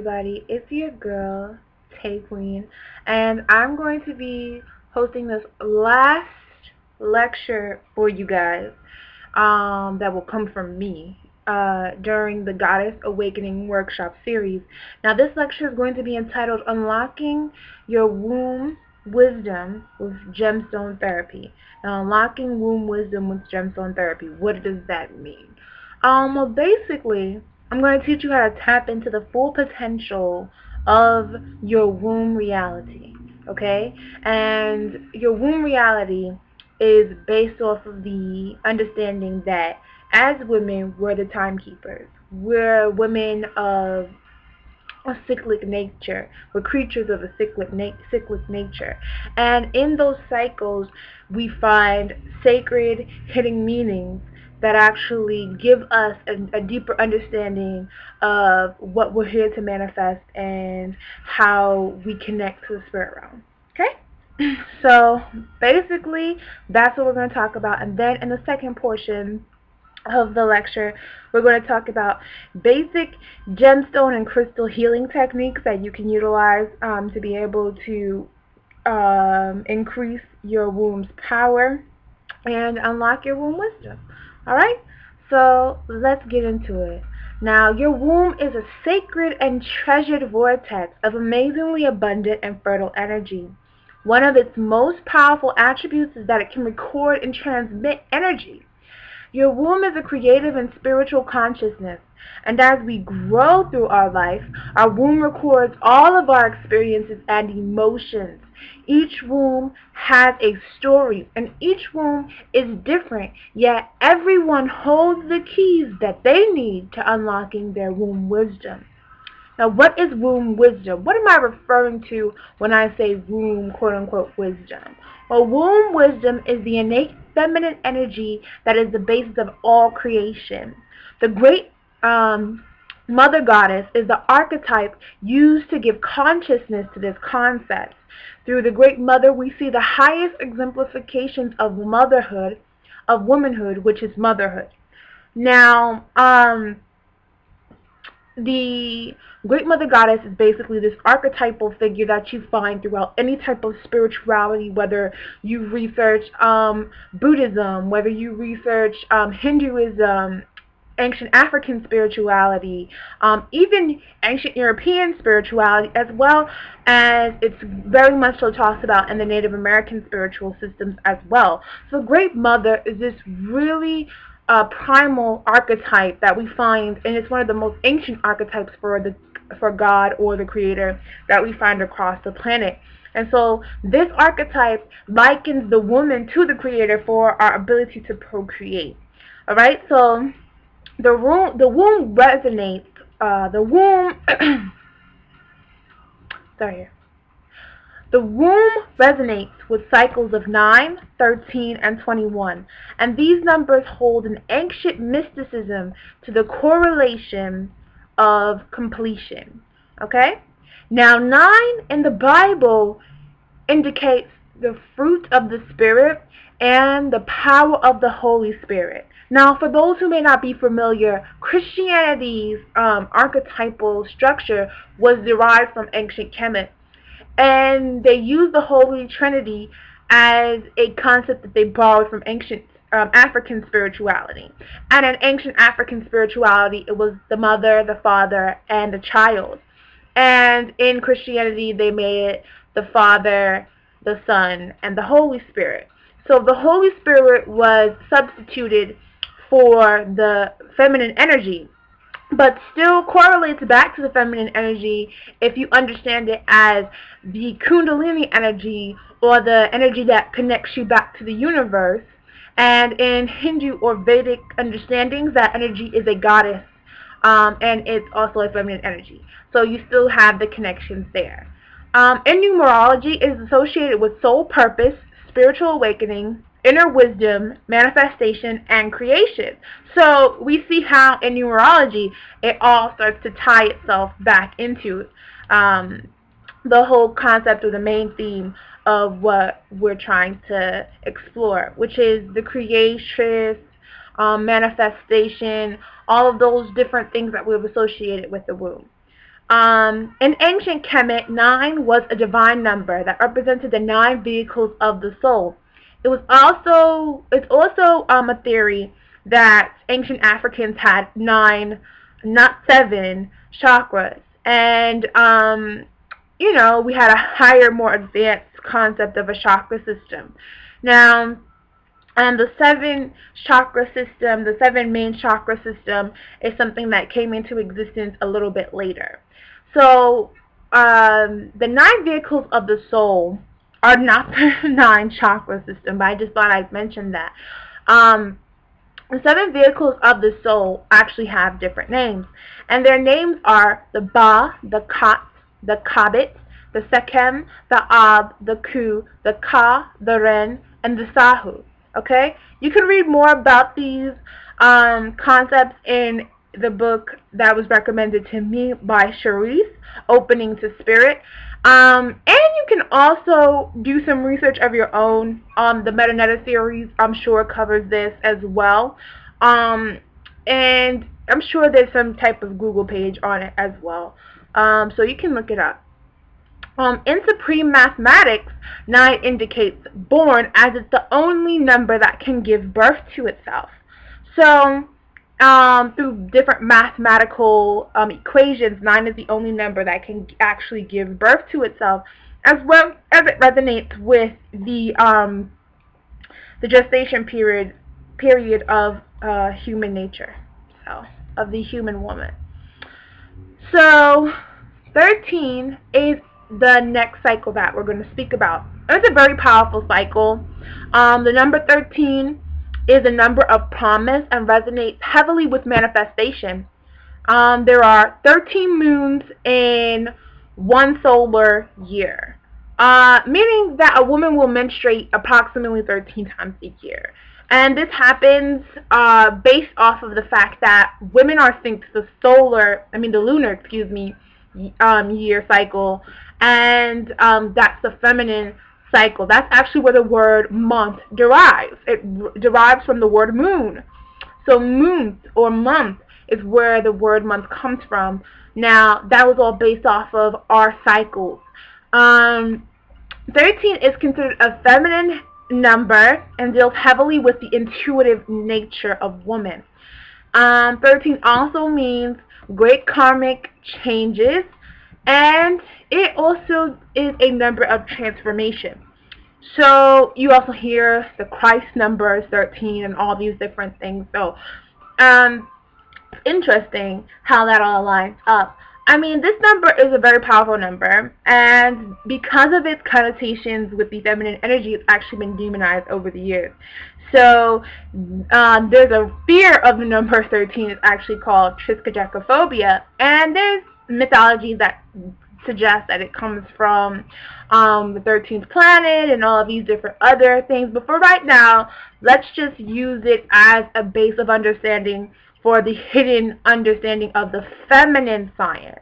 everybody, it's your girl, Tay Queen, and I'm going to be hosting this last lecture for you guys that will come from me during the Goddess Awakening Workshop series. Now, this lecture is going to be entitled Unlocking Your Womb Wisdom with Gemstone Therapy. Now, unlocking womb wisdom with gemstone therapy, what does that mean? Well, basically, I'm going to teach you how to tap into the full potential of your womb reality, okay? And your womb reality is based off of the understanding that as women, we're the timekeepers. We're women of a cyclic nature. We're creatures of a cyclic nature. And in those cycles, we find sacred hidden meanings that actually give us a deeper understanding of what we're here to manifest and how we connect to the spirit realm. Okay? So basically, that's what we're going to talk about. And then in the second portion of the lecture, we're going to talk about basic gemstone and crystal healing techniques that you can utilize to be able to increase your womb's power and unlock your womb wisdom. Alright? So let's get into it. Now, your womb is a sacred and treasured vortex of amazingly abundant and fertile energy. One of its most powerful attributes is that it can record and transmit energy. Your womb is a creative and spiritual consciousness, and as we grow through our life, our womb records all of our experiences and emotions. Each womb has a story, and each womb is different, yet everyone holds the keys that they need to unlocking their womb wisdom. Now, what is womb wisdom? What am I referring to when I say womb, quote-unquote, wisdom? Well, womb wisdom is the innate feminine energy that is the basis of all creation. The great mother goddess is the archetype used to give consciousness to this concept. Through the great mother, we see the highest exemplifications of motherhood, of womanhood, which is motherhood. Now, the Great Mother Goddess is basically this archetypal figure that you find throughout any type of spirituality, whether you research Buddhism, whether you research Hinduism, ancient African spirituality, even ancient European spirituality, as well as it's very much so talked about in the Native American spiritual systems as well. So Great Mother is this really primal archetype that we find, and it's one of the most ancient archetypes for God or the Creator that we find across the planet. And so this archetype likens the woman to the Creator for our ability to procreate. All right, so the womb resonates. The womb. Sorry. The womb resonates with cycles of 9, 13, and 21, and these numbers hold an ancient mysticism to the correlation of completion. Okay? Now, 9 in the Bible indicates the fruit of the Spirit and the power of the Holy Spirit. Now, for those who may not be familiar, Christianity's archetypal structure was derived from ancient Kemet. And they use the Holy Trinity as a concept that they borrowed from ancient African spirituality. And in ancient African spirituality, it was the mother, the father, and the child. And in Christianity, they made it the Father, the Son, and the Holy Spirit. So the Holy Spirit was substituted for the feminine energy, but still correlates back to the feminine energy if you understand it as the Kundalini energy, or the energy that connects you back to the universe. And in Hindu or Vedic understandings, that energy is a goddess, and it's also a feminine energy. So you still have the connections there. In numerology, it is associated with soul purpose, spiritual awakening, inner wisdom, manifestation, and creation. So we see how in numerology it all starts to tie itself back into the whole concept or the main theme of what we're trying to explore, which is the creatress, manifestation, all of those different things that we've associated with the womb. In ancient Kemet, 9 was a divine number that represented the 9 vehicles of the soul. It's also a theory that ancient Africans had 9, not 7 chakras, and we had a higher, more advanced concept of a chakra system. Now, the 7 main chakra system is something that came into existence a little bit later. So, the 9 vehicles of the soul are not the 9 chakra system, but I just thought I'd mention that. The 7 vehicles of the soul actually have different names, and their names are the Ba, the Kat, the Kabit, the Sekhem, the Ab, the Ku, the Ka, the Ren, and the Sahu. Okay? You can read more about these concepts in the book that was recommended to me by Charisse, Opening to Spirit. And you can also do some research of your own. The Meta series, I'm sure, covers this as well. And I'm sure there's some type of Google page on it as well. So you can look it up. In supreme mathematics, 9 indicates born, as it's the only number that can give birth to itself. So, through different mathematical equations, 9 is the only number that can actually give birth to itself, as well as it resonates with the gestation period of human nature, so of the human woman. So, 13 is the next cycle that we're going to speak about. It's a very powerful cycle. The number 13 is a number of promise and resonates heavily with manifestation. There are 13 moons in one solar year, meaning that a woman will menstruate approximately 13 times a year. And this happens based off of the fact that women are synced to the lunar, year cycle, and that's the feminine cycle. That's actually where the word month derives. It derives from the word moon. So moon or month is where the word month comes from. Now, that was all based off of our cycles. 13 is considered a feminine number and deals heavily with the intuitive nature of women. 13 also means great karmic changes, and it also is a number of transformation. So you also hear the Christ number 13 and all these different things. So it's interesting how that all lines up. This number is a very powerful number, and because of its connotations with the feminine energy, it's actually been demonized over the years. So there's a fear of the number 13. It's actually called triskaidekaphobia, and there's mythology that suggests that it comes from the 13th planet and all of these different other things. But for right now, let's just use it as a base of understanding for the hidden understanding of the feminine science,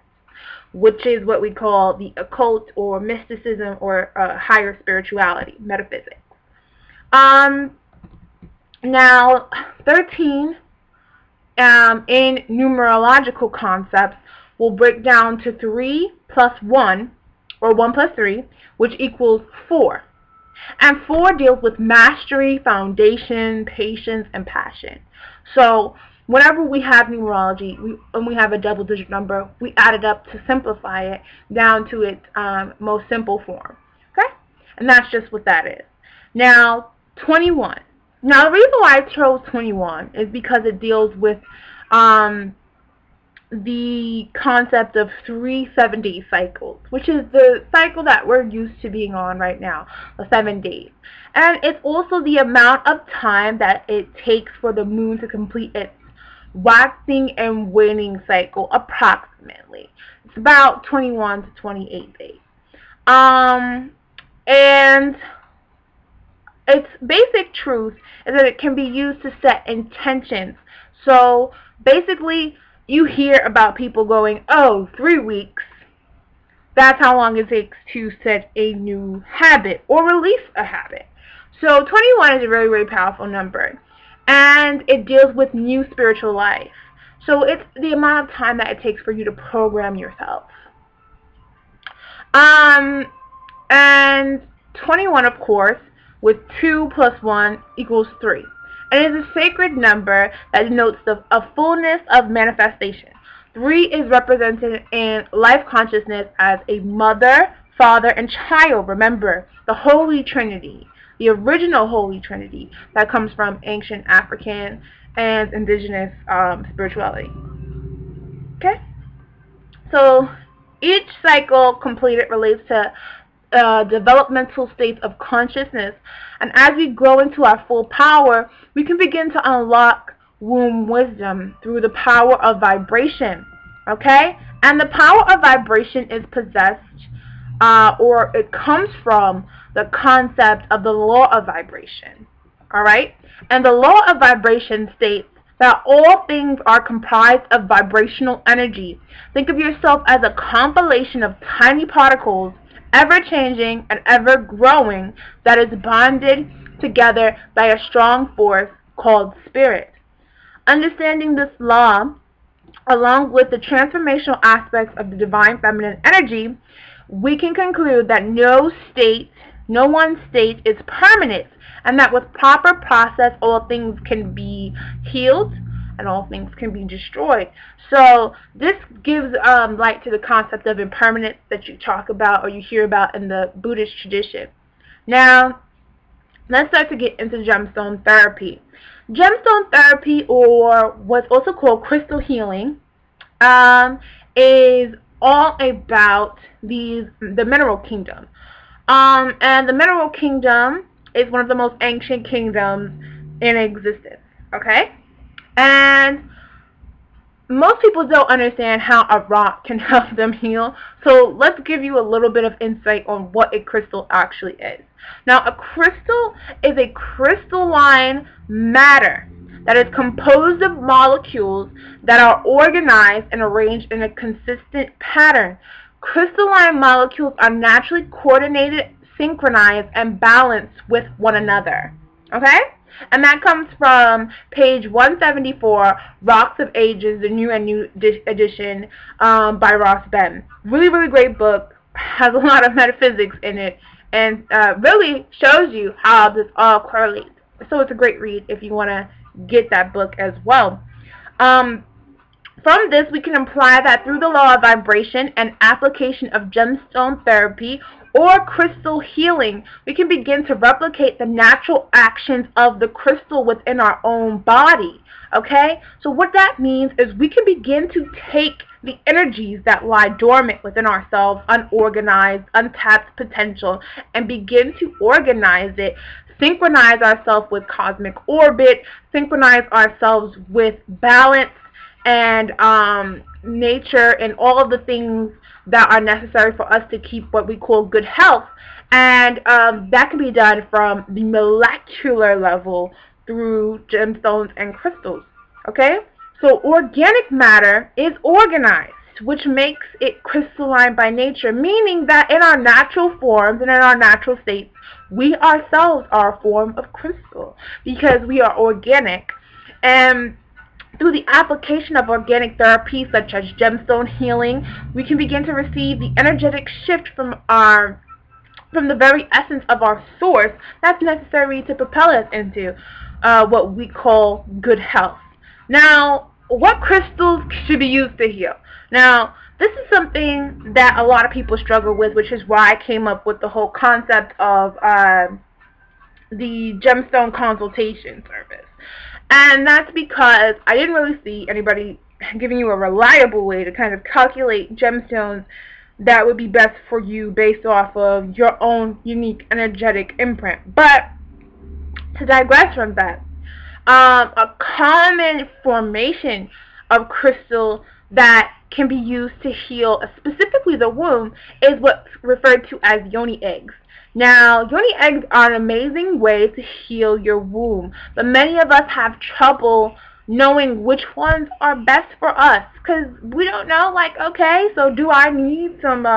which is what we call the occult or mysticism or higher spirituality, metaphysics. Now, 13 in numerological concepts will break down to 3 plus 1, or 1 plus 3, which equals 4. And 4 deals with mastery, foundation, patience, and passion. So whenever we have numerology and we have a double-digit number, we add it up to simplify it down to its most simple form. Okay? And that's just what that is. Now, 21. Now, the reason why I chose 21 is because it deals with the concept of 3 7-day cycles, which is the cycle that we're used to being on right now, the 7 days. And it's also the amount of time that it takes for the moon to complete its waxing and waning cycle, approximately. It's about 21 to 28 days. And its basic truth is that it can be used to set intentions. So basically, you hear about people going, 3 weeks. That's how long it takes to set a new habit or release a habit. So 21 is a very, very powerful number. And it deals with new spiritual life. So it's the amount of time that it takes for you to program yourself. And 21, of course, with 2 plus 1 equals 3. And it is a sacred number that denotes a fullness of manifestation. 3 is represented in life consciousness as a mother, father, and child. Remember, the Holy Trinity, the original Holy Trinity that comes from ancient African and indigenous spirituality. Okay? So each cycle completed relates to developmental states of consciousness, and as we grow into our full power, we can begin to unlock womb wisdom through the power of vibration. Okay? And the power of vibration is possessed, or it comes from the concept of the law of vibration. Alright? And the law of vibration states that all things are comprised of vibrational energy. Think of yourself as a compilation of tiny particles, ever-changing and ever-growing, that is bonded together by a strong force called spirit. Understanding this law, along with the transformational aspects of the divine feminine energy, we can conclude that no one state is permanent, and that with proper process, all things can be healed and all things can be destroyed. So this gives light to the concept of impermanence that you talk about or you hear about in the Buddhist tradition. Now, let's start to get into gemstone therapy. Gemstone therapy, or what's also called crystal healing, is all about the mineral kingdom. And the mineral kingdom is one of the most ancient kingdoms in existence. Okay? And most people don't understand how a rock can help them heal. So let's give you a little bit of insight on what a crystal actually is. Now, a crystal is a crystalline matter that is composed of molecules that are organized and arranged in a consistent pattern. Crystalline molecules are naturally coordinated, synchronized, and balanced with one another. Okay? And that comes from page 174, Rocks of Ages, the New and New Edition, by Ross Ben. Really, really great book. Has a lot of metaphysics in it, and really shows you how this all correlates. So it's a great read if you want to get that book as well. From this, we can imply that through the law of vibration and application of gemstone therapy or crystal healing, we can begin to replicate the natural actions of the crystal within our own body. Okay? So what that means is we can begin to take the energies that lie dormant within ourselves, unorganized, untapped potential, and begin to organize it, synchronize ourselves with cosmic orbit, synchronize ourselves with balance and nature and all of the things that are necessary for us to keep what we call good health. And that can be done from the molecular level through gemstones and crystals. Okay? So organic matter is organized, which makes it crystalline by nature, meaning that in our natural forms and in our natural states, we ourselves are a form of crystal because we are organic. And through the application of organic therapies such as gemstone healing, we can begin to receive the energetic shift from the very essence of our source that's necessary to propel us into what we call good health. Now, what crystals should be used to heal? Now, this is something that a lot of people struggle with, which is why I came up with the whole concept of the gemstone consultation service. And that's because I didn't really see anybody giving you a reliable way to kind of calculate gemstones that would be best for you based off of your own unique energetic imprint. But to digress from that, a common formation of crystal that can be used to heal specifically the womb is what's referred to as yoni eggs. Now, yoni eggs are an amazing way to heal your womb, but many of us have trouble knowing which ones are best for us because we don't know, like, okay, so do I need some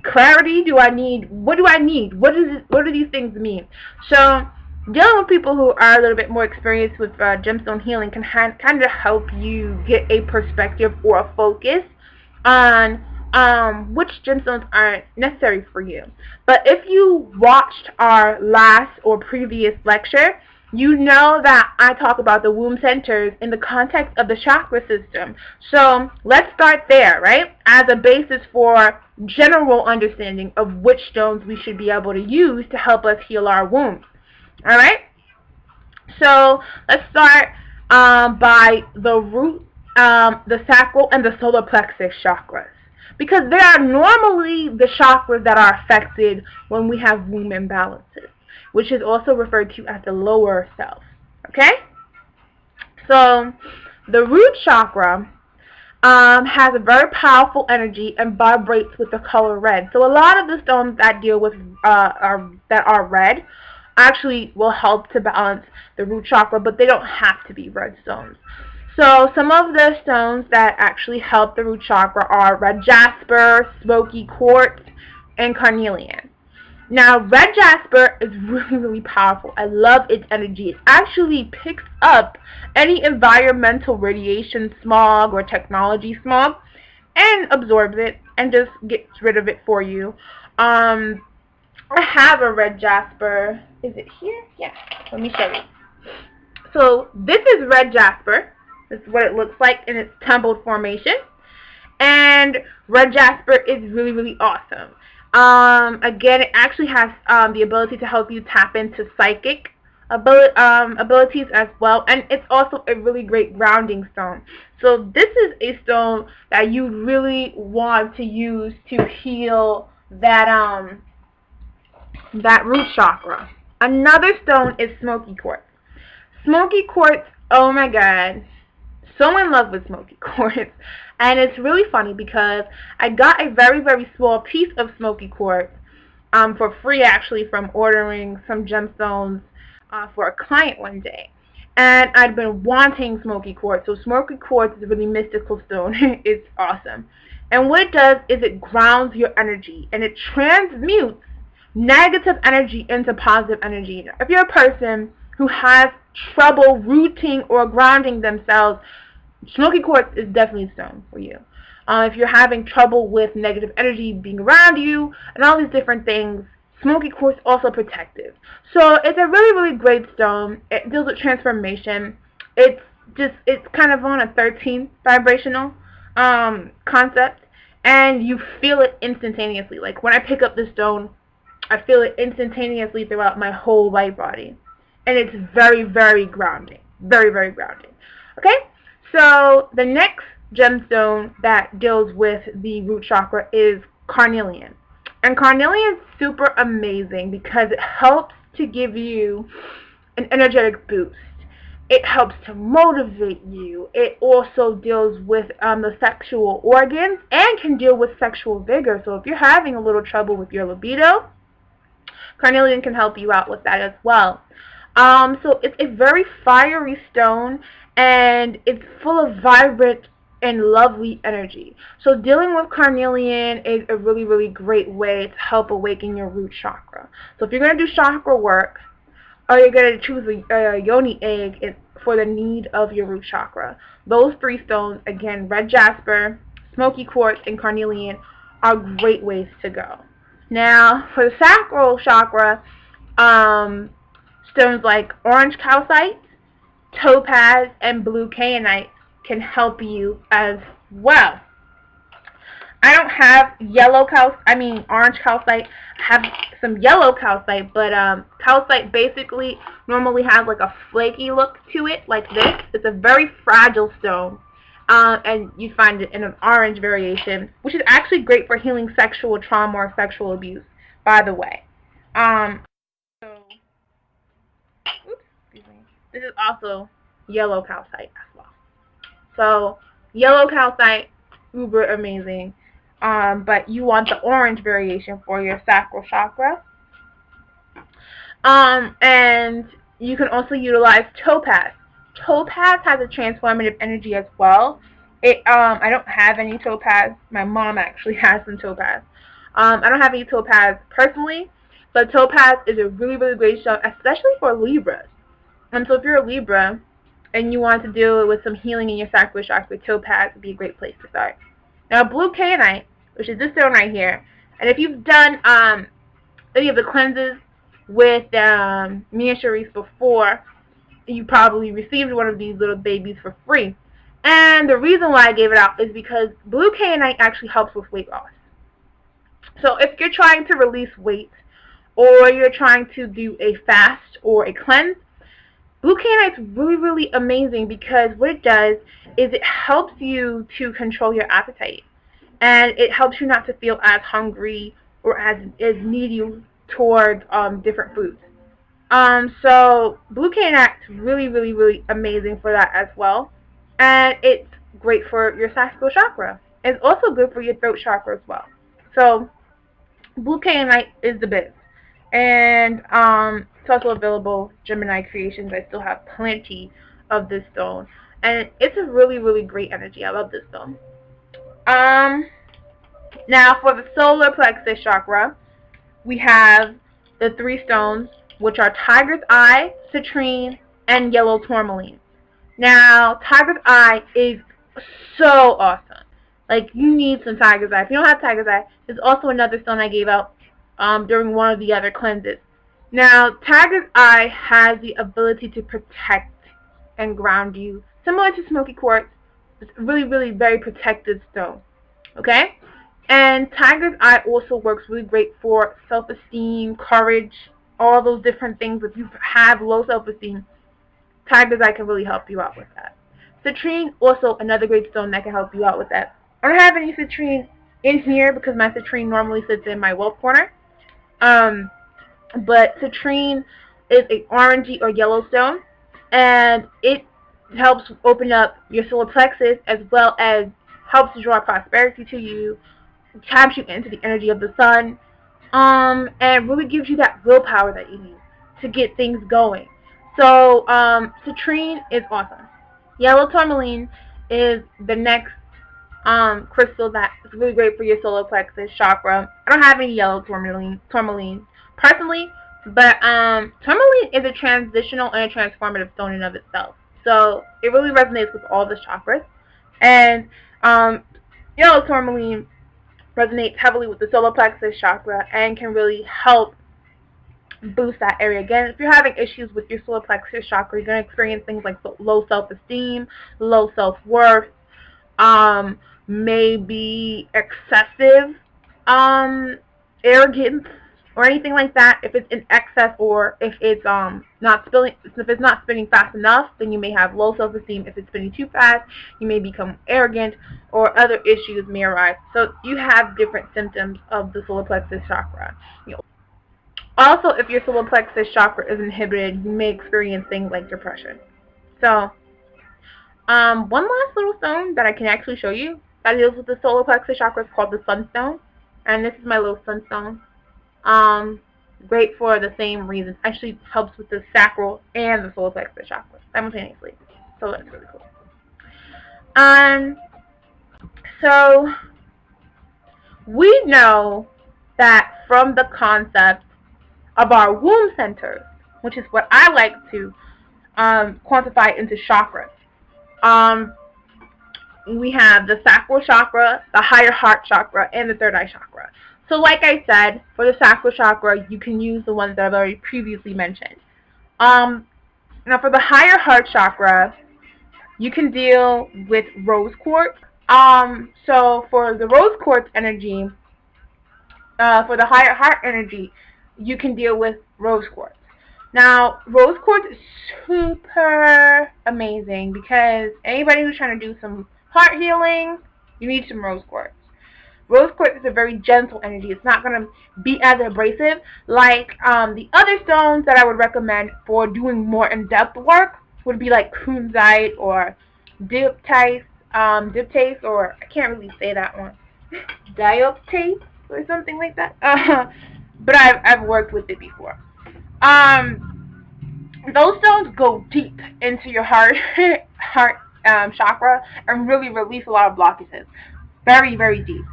clarity? What do I need? What do these things mean? So dealing with people who are a little bit more experienced with gemstone healing can kind of help you get a perspective or a focus on which gemstones are necessary for you. But if you watched our last or previous lecture, you know that I talk about the womb centers in the context of the chakra system. So let's start there, right? As a basis for general understanding of which stones we should be able to use to help us heal our wombs. Alright? So let's start by the root, the sacral, and the solar plexus chakras. Because they are normally the chakras that are affected when we have womb imbalances, which is also referred to as the lower self. Okay? So the root chakra has a very powerful energy and vibrates with the color red. So a lot of the stones that deal with that are red actually will help to balance the root chakra, but they don't have to be red stones. So some of the stones that actually help the root chakra are red jasper, smoky quartz, and carnelian. Now, red jasper is really, really powerful. I love its energy. It actually picks up any environmental radiation, smog, or technology smog, and absorbs it and just gets rid of it for you. I have a red jasper. Is it here? Yeah. Let me show you. So this is red jasper. This is what it looks like in its tumbled formation. And red jasper is really, really awesome. Again, it actually has the ability to help you tap into psychic abilities as well, and it's also a really great grounding stone. So this is a stone that you really want to use to heal that that root chakra. Another stone is smoky quartz. Smoky quartz, oh my god, so in love with smoky quartz. And it's really funny because I got a very, very small piece of smoky quartz for free, actually, from ordering some gemstones for a client one day. And I'd been wanting smoky quartz. So smoky quartz is a really mystical stone. It's awesome. And what it does is it grounds your energy, and it transmutes negative energy into positive energy. If you're a person who has trouble rooting or grounding themselves, smoky quartz is definitely a stone for you. If you're having trouble with negative energy being around you and all these different things, smoky quartz is also protective. So it's a really, really great stone. It deals with transformation. It's kind of on a 13th vibrational concept, and you feel it instantaneously. Like when I pick up this stone, I feel it instantaneously throughout my whole light body. And it's very, very grounding. Very, very grounding. Okay? So the next gemstone that deals with the root chakra is carnelian. And carnelian is super amazing because it helps to give you an energetic boost. It helps to motivate you. It also deals with the sexual organs and can deal with sexual vigor. So if you're having a little trouble with your libido, carnelian can help you out with that as well. So it's a very fiery stone, and it's full of vibrant and lovely energy. So dealing with carnelian is a really, really great way to help awaken your root chakra. So if you're going to do chakra work, or you're going to choose a yoni egg for the need of your root chakra, those three stones, again, red jasper, smoky quartz, and carnelian, are great ways to go. Now, for the sacral chakra, stones like orange calcite, topaz, and blue kayanite can help you as well. I don't have orange calcite. I have some yellow calcite, but calcite basically normally has like a flaky look to it, like this. It's a very fragile stone, and you find it in an orange variation, which is actually great for healing sexual trauma or sexual abuse, by the way. This is also yellow calcite as well. So yellow calcite, uber amazing. But you want the orange variation for your sacral chakra. And you can also utilize topaz. Topaz has a transformative energy as well. I don't have any topaz. My mom actually has some topaz. I don't have any topaz personally, but topaz is a really, really great stone, especially for Libras. So if you're a Libra and you want to deal with some healing in your sacral chakra, topaz would be a great place to start. Now, blue kayanite, which is this stone right here. And if you've done any of the cleanses with me and Sharice before, you probably received one of these little babies for free. And the reason why I gave it out is because blue kainite actually helps with weight loss. So if you're trying to release weight, or you're trying to do a fast or a cleanse, blue kainite's really, really amazing, because what it does is it helps you to control your appetite. And it helps you not to feel as hungry or as needy towards different foods. So blue kainite's really, really, really amazing for that as well. And it's great for your sacral chakra. It's also good for your throat chakra as well. So blue kainite is the best. And it's also available Gemini Creations. I still have plenty of this stone. And it's a really, really great energy. I love this stone. Now for the solar plexus chakra, we have the 3 stones, which are Tiger's Eye, Citrine, and Yellow Tourmaline. Now, Tiger's Eye is so awesome. Like, you need some Tiger's Eye. If you don't have Tiger's Eye, there's also another stone I gave out during one of the other cleanses. Now, Tiger's Eye has the ability to protect and ground you, similar to Smoky Quartz. It's really, really very protective stone. Okay? And Tiger's Eye also works really great for self-esteem, courage, all those different things. If you have low self-esteem, Tiger's Eye can really help you out with that. Citrine, also another great stone that can help you out with that. I don't have any citrine in here because my citrine normally sits in my wealth corner. But citrine is a orangey or yellow stone, and it helps open up your solar plexus, as well as helps to draw prosperity to you, taps you into the energy of the sun, and really gives you that willpower that you need to get things going. So, citrine is awesome. Yellow tourmaline is the next crystal that is really great for your solar plexus chakra. I don't have any yellow tourmaline personally, but tourmaline is a transitional and a transformative stone in of itself. So it really resonates with all the chakras. And yellow tourmaline resonates heavily with the solar plexus chakra and can really help boost that area. Again, if you're having issues with your solar plexus chakra, you're going to experience things like low self-esteem, low self-worth, maybe excessive arrogance or anything like that. If it's in excess, or if it's not spinning fast enough, then you may have low self-esteem. If it's spinning too fast, you may become arrogant, or other issues may arise. So you have different symptoms of the solar plexus chakra. Also, if your solar plexus chakra is inhibited, you may experience things like depression. So one last little stone that I can actually show you that deals with the solar plexus chakra is called the sunstone. And this is my little sunstone. Great for the same reasons. Actually helps with the sacral and the solar plexus chakra simultaneously. So that's really cool. So we know that from the concept of our womb centers, which is what I like to quantify into chakras. We have the sacral chakra, the higher heart chakra, and the third eye chakra. So like I said, for the sacral chakra, you can use the ones that I've already previously mentioned. Now for the higher heart chakra, you can deal with rose quartz. So for the rose quartz energy, for the higher heart energy, you can deal with rose quartz. Now, rose quartz is super amazing, because anybody who's trying to do some heart healing, you need some rose quartz. Rose quartz is a very gentle energy. It's not going to be as abrasive like the other stones that I would recommend for doing more in-depth work would be like kunzite or diptase, or I can't really say that one, dioptase or something like that. But I've worked with it before. Those stones go deep into your heart chakra and really release a lot of blockages. Very, very deep.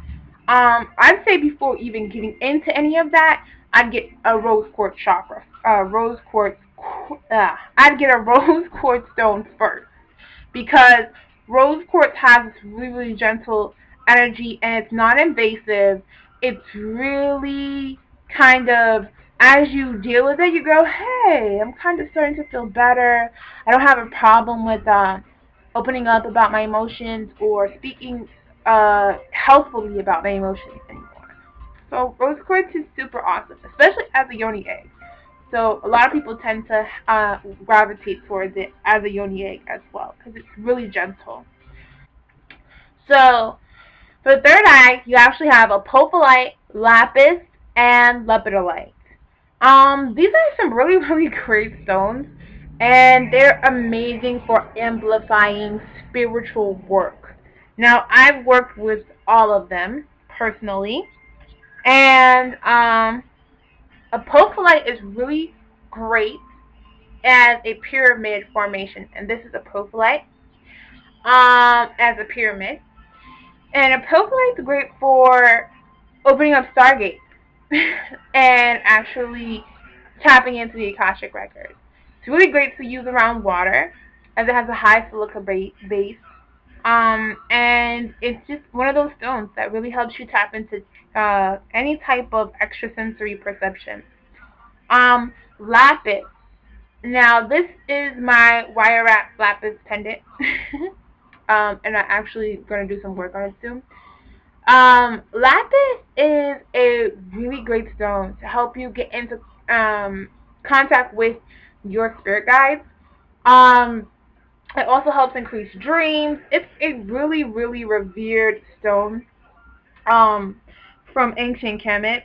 I'd say before even getting into any of that, I'd get a rose quartz chakra. I'd get a rose quartz stone first, because rose quartz has this really, really gentle energy, and it's not invasive. It's really kind of, as you deal with it, you go, hey, I'm kind of starting to feel better. I don't have a problem with opening up about my emotions or speaking healthfully about my emotions anymore. So rose quartz is super awesome, especially as a yoni egg. So a lot of people tend to gravitate towards it as a yoni egg as well because it's really gentle. So for the third eye, you actually have apophyllite, lapis, and lepidolite. These are some really, really great stones, and they're amazing for amplifying spiritual work. Now, I've worked with all of them personally, and apophyllite is really great as a pyramid formation, and this is apophyllite as a pyramid. And apophyllite is great for opening up stargates and actually tapping into the Akashic records. It's really great to use around water as it has a high silica base. And it's just one of those stones that really helps you tap into any type of extrasensory perception. Lapis. Now, this is my wire wrap lapis pendant. And I'm actually going to do some work on it soon. Lapis is a really great stone to help you get into contact with your spirit guides. Um, it also helps increase dreams. It's a really, really revered stone from ancient Kemet.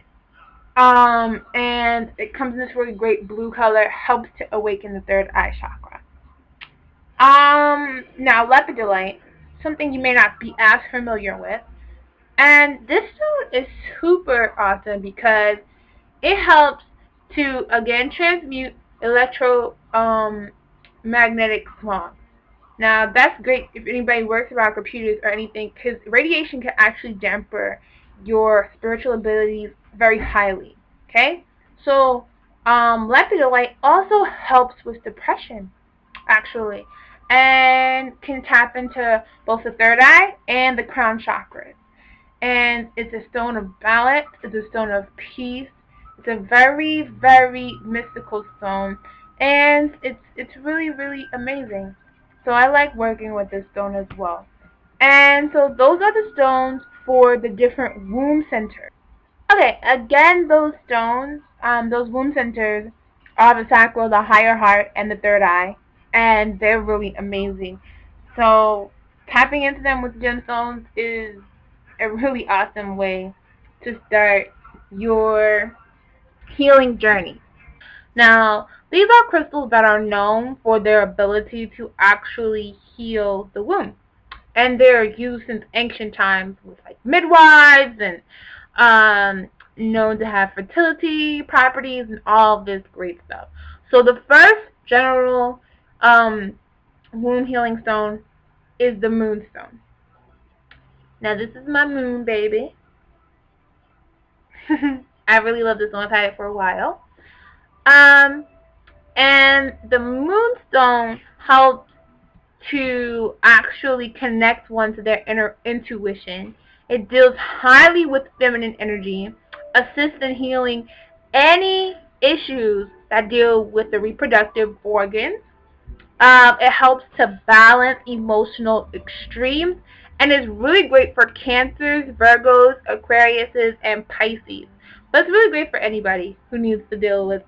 And it comes in this really great blue color, helps to awaken the third eye chakra. Now lepidolite, something you may not be as familiar with. And this stone is super awesome because it helps to, again, transmute electromagnetic smog. Now, that's great if anybody works around computers or anything, because radiation can actually damper your spiritual abilities very highly. Okay? So, lepidolite also helps with depression, actually, and can tap into both the third eye and the crown chakras. And it's a stone of balance, it's a stone of peace, it's a very, very mystical stone, and it's really, really amazing. So I like working with this stone as well. And so those are the stones for the different womb centers. Okay, again, those stones, those womb centers are the sacral, the higher heart, and the third eye, and they're really amazing. So tapping into them with gemstones is a really awesome way to start your healing journey. Now, these are crystals that are known for their ability to actually heal the womb. And they're used since ancient times with like midwives and known to have fertility properties and all of this great stuff. So the first general womb healing stone is the moonstone. Now this is my moon baby. I really love this one. I've had it for a while. Um, and the moonstone helps to actually connect one to their inner intuition. It deals highly with feminine energy, assists in healing any issues that deal with the reproductive organs. It helps to balance emotional extremes and is really great for Cancers, Virgos, Aquariuses, and Pisces. But it's really great for anybody who needs to deal with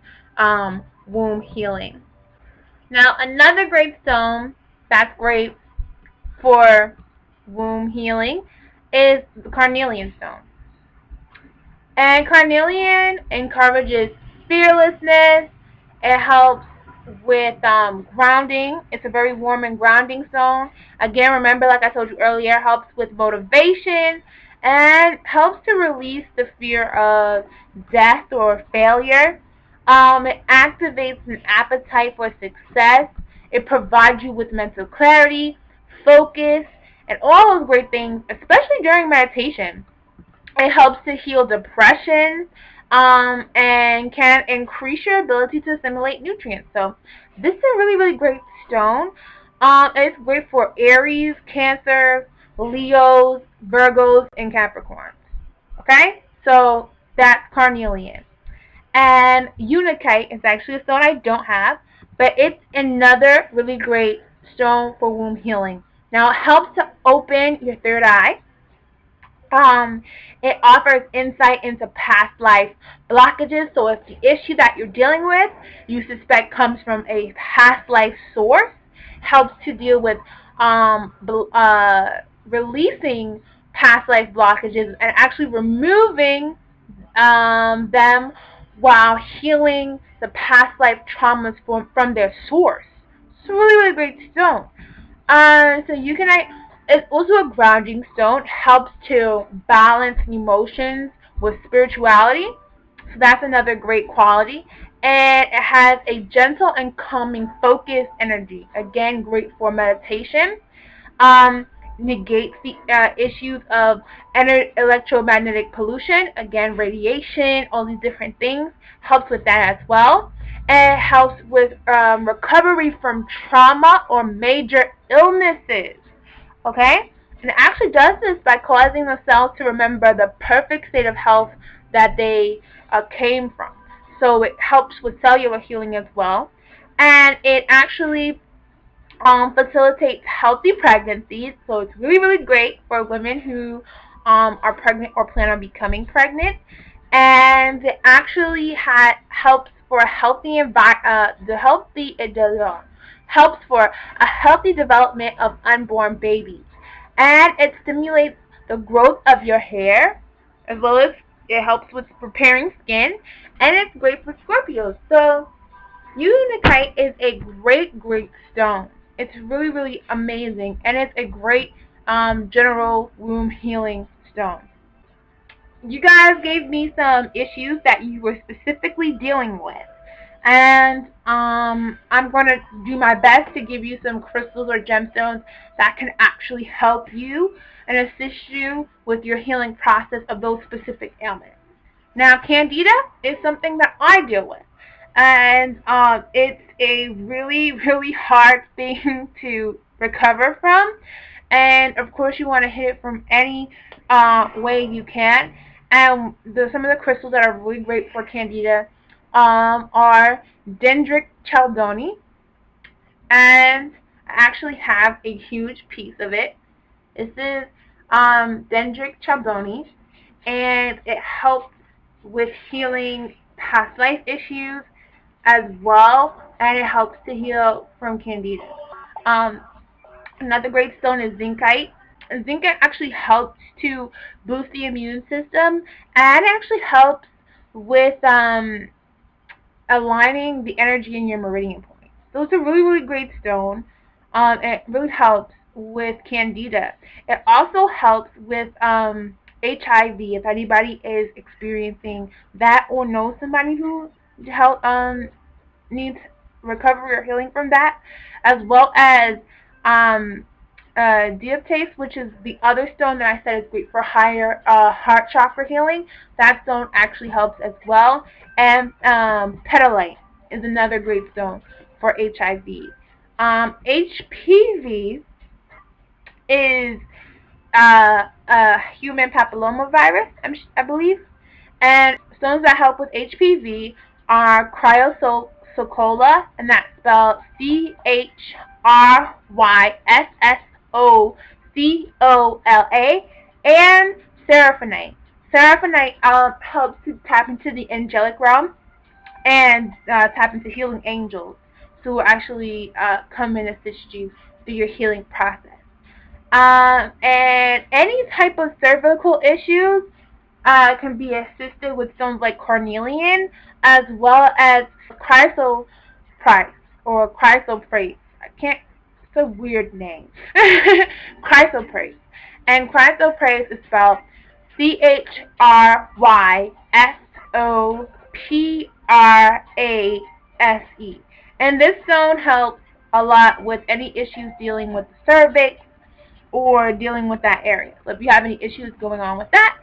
womb healing. Now, another great stone that's great for womb healing is the carnelian stone. And carnelian encourages fearlessness. It helps with grounding. It's a very warm and grounding stone. Again, remember, like I told you earlier, helps with motivation and helps to release the fear of death or failure. It activates an appetite for success. It provides you with mental clarity, focus, and all those great things, especially during meditation. It helps to heal depression and can increase your ability to assimilate nutrients. So this is a really, really great stone. It's great for Aries, Cancer, Leos, Virgos, and Capricorns. Okay? So that's carnelian. And Unakite is actually a stone I don't have, but it's another really great stone for womb healing. Now it helps to open your third eye. Um, it offers insight into past life blockages. So if the issue that you're dealing with you suspect comes from a past life source, helps to deal with releasing past life blockages and actually removing them while healing the past life traumas from their source. It's a really, really great stone. So you can, it's also a grounding stone, helps to balance emotions with spirituality. So that's another great quality. And it has a gentle and calming focused energy. Again, great for meditation. Um, Negates the issues of electromagnetic pollution. Again, radiation, all these different things. Helps with that as well. And it helps with recovery from trauma or major illnesses. Okay? And it actually does this by causing the cells to remember the perfect state of health that they came from. So it helps with cellular healing as well. And it actually facilitates healthy pregnancies. So it's really, really great for women who are pregnant or plan on becoming pregnant. And it actually helps for a healthy helps for a healthy development of unborn babies. And it stimulates the growth of your hair, as well as it helps with preparing skin. And it's great for Scorpios. So Unakite is a great, great stone. It's really, really amazing, and it's a great general womb healing stone. You guys gave me some issues that you were specifically dealing with, and I'm going to do my best to give you some crystals or gemstones that can actually help you and assist you with your healing process of those specific ailments. Now, candida is something that I deal with, and it's a really, really hard thing to recover from. And of course, you want to hit it from any way you can. And some of the crystals that are really great for candida are dendritic chalcedony, and I actually have a huge piece of it. This is dendritic chalcedony, and it helps with healing past life issues as well, and it helps to heal from candida. Um, Another great stone is zincite. Zincite actually helps to boost the immune system, and actually helps with aligning the energy in your meridian points. So it's a really, really great stone. It really helps with candida. It also helps with HIV. If anybody is experiencing that or knows somebody who needs recovery or healing from that, as well as diaptase, which is the other stone that I said is great for higher heart chakra healing. That stone actually helps as well. And petalite is another great stone for HIV. HPV is a human papillomavirus, I believe. And stones that help with HPV are crysocolla, and that's spelled Chryssocolla, and seraphonite. Seraphonite helps to tap into the angelic realm and tap into healing angels who will actually come and assist you through your healing process. And any type of cervical issues can be assisted with stones like carnelian, as well as chrysoprase or chrysoprase. I can't. It's a weird name. Chrysoprase, and chrysoprase is spelled Chryssoprase. And this stone helps a lot with any issues dealing with the cervix or dealing with that area. So if you have any issues going on with that,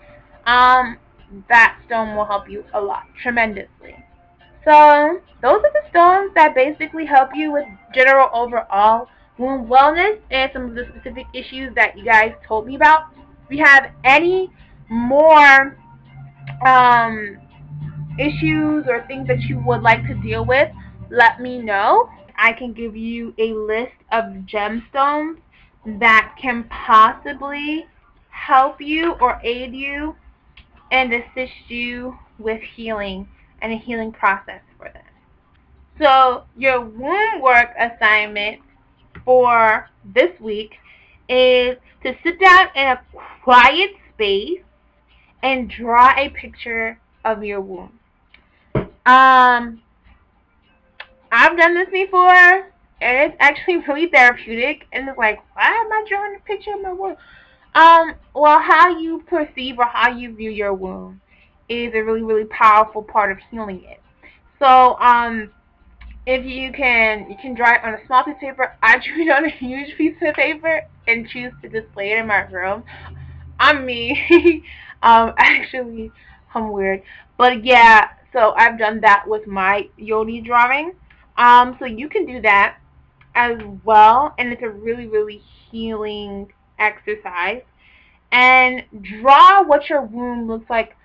that stone will help you a lot, tremendously. So those are the stones that basically help you with general overall wound wellness and some of the specific issues that you guys told me about. If you have any more issues or things that you would like to deal with, let me know. I can give you a list of gemstones that can possibly help you or aid you and assist you with healing and a healing process for them. So your womb work assignment for this week is to sit down in a quiet space and draw a picture of your womb. I've done this before, and it's actually really therapeutic. And it's like, why am I drawing a picture of my womb? Well, how you perceive or how you view your womb is a really, really powerful part of healing it. So, if you can draw it on a small piece of paper. I drew it on a huge piece of paper and choose to display it in my room. I'm me. Actually, I'm weird. But yeah, so I've done that with my Yodi drawing. So you can do that as well, and it's a really, really healing exercise. And draw what your womb looks like,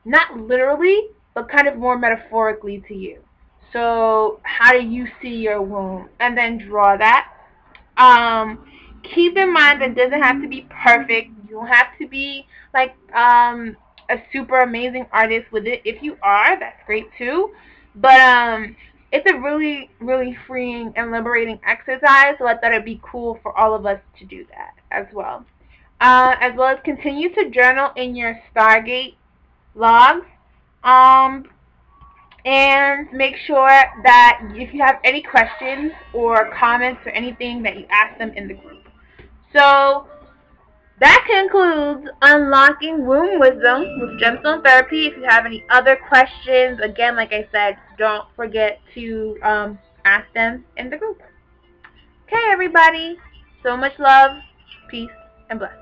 not literally, but kind of more metaphorically to you. So how do you see your womb? And then draw that. Um, Keep in mind that it doesn't have to be perfect. You don't have to be like a super amazing artist with it. If you are, that's great too. But it's a really, really freeing and liberating exercise. So I thought it'd be cool for all of us to do that as well. As well as continue to journal in your Stargate logs. Um, and make sure that if you have any questions or comments or anything, that you ask them in the group. So that concludes Unlocking Womb Wisdom with Gemstone Therapy. If you have any other questions, again, like I said, don't forget to ask them in the group. Okay, everybody. So much love, peace, and blessings.